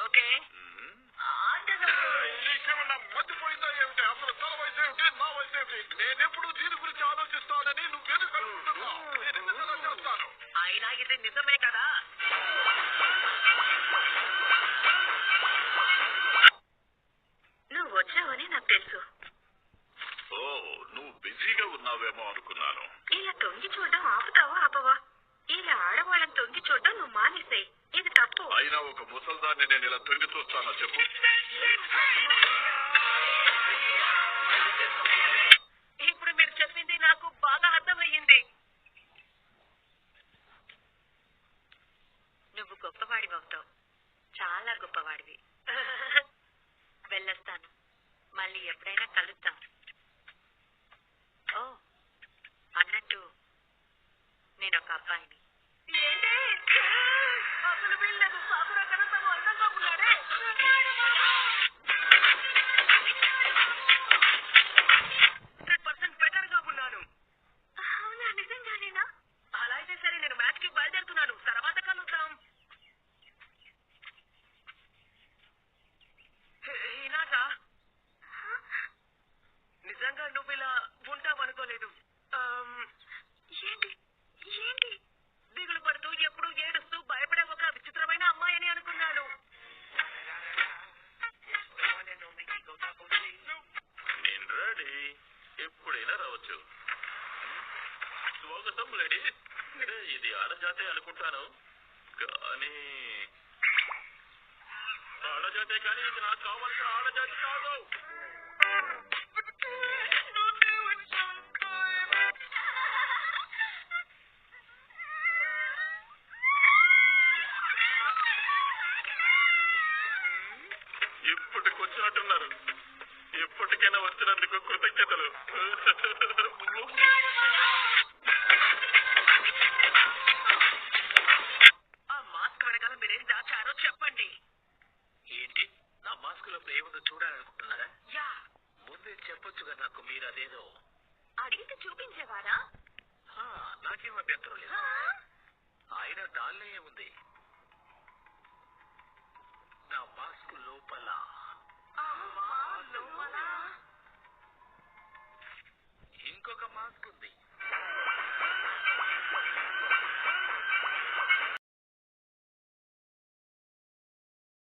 Okay నీకేమన్నా మర్చిపోయిందా ఏమిటి? అసలు తన వయసు ఏమిటి, నా వయసు ఏమిటి? నేనెప్పుడు దీని గురించి ఆలోచిస్తానని నువ్వెందుకు అనుకుంటున్నావు? నేను నిజంగా చేస్తాను. అయినా ఇది నిజమే కదా. నువ్వు వచ్చావని నాకు తెలుసు. ఓ, నువ్వు బిజీగా ఉన్నావేమో అనుకున్నాను. ఇలా తొంగి చూడడం ఆపుతావా ఆపవా? ఇలా ఆడవాళ్ళని తొంగి చూడడం నువ్వు మానేసాయి. ఇది తప్పు. అయినా ఒక ముసల్దాన్ని నేను ఇలా తొంగి చూస్తానా చెప్పు? ఇప్పుడు మీరు చెప్పింది నాకు బాగా అర్థమయ్యింది. నువ్వు గొప్పవాడివి అవుతావు, చాలా గొప్పవాడివి. వెళ్ళొస్తాను, మళ్ళీ ఎప్పుడైనా కలుద్దాం. ఓ అన్నట్టు నేను ఒక అబ్బాయిని. అసలు వీళ్ళకు సాగురా కన్నా తను అందంగా ఉన్నాడే. 100% బెటర్ గా ఉన్నాను. అవునా, నిజంగానేనా? అలా అయితే సరే, నేను మ్యాచ్ కి బయలుదేరుతున్నాను. తర్వాత కలుద్దాం. ఇనాకా నిజంగా నువ్వు ఇలా ఉంటావనుకోలేదు. ఏంటి ఏంటి దిగులు పడుతూ ఎప్పుడు ఏడుస్తూ భయపడే ఒక విచిత్రమైన అమ్మాయిని అనుకున్నాను. నేను రెడీ, ఎప్పుడైనా రావచ్చు. స్వాగతం లేడీ. ఇది ఆడజాతే అనుకుంటాను, కానీ ఆడజాతే, కానీ ఇది నాకు కావాల్సిన ఆడజాతి కాదు. ఇప్పటికొచ్చినట్టున్నారు. ఎప్పటికైనా వచ్చినందుకు కృతజ్ఞతలు. ఆ మాస్క్ వెనకాల మీరేం దాచారో చెప్పండి. ఏంటి, నా మాస్క్ లో ఏముందో చూడాలనుకుంటున్నారా? యా, ముందే చెప్పొచ్చుగా నాకు. మీరు అదేదో అడిగితే చూపించేవారా? నాకేం అభ్యంతరం లేదు. ఆయన దానిలో ఏముంది,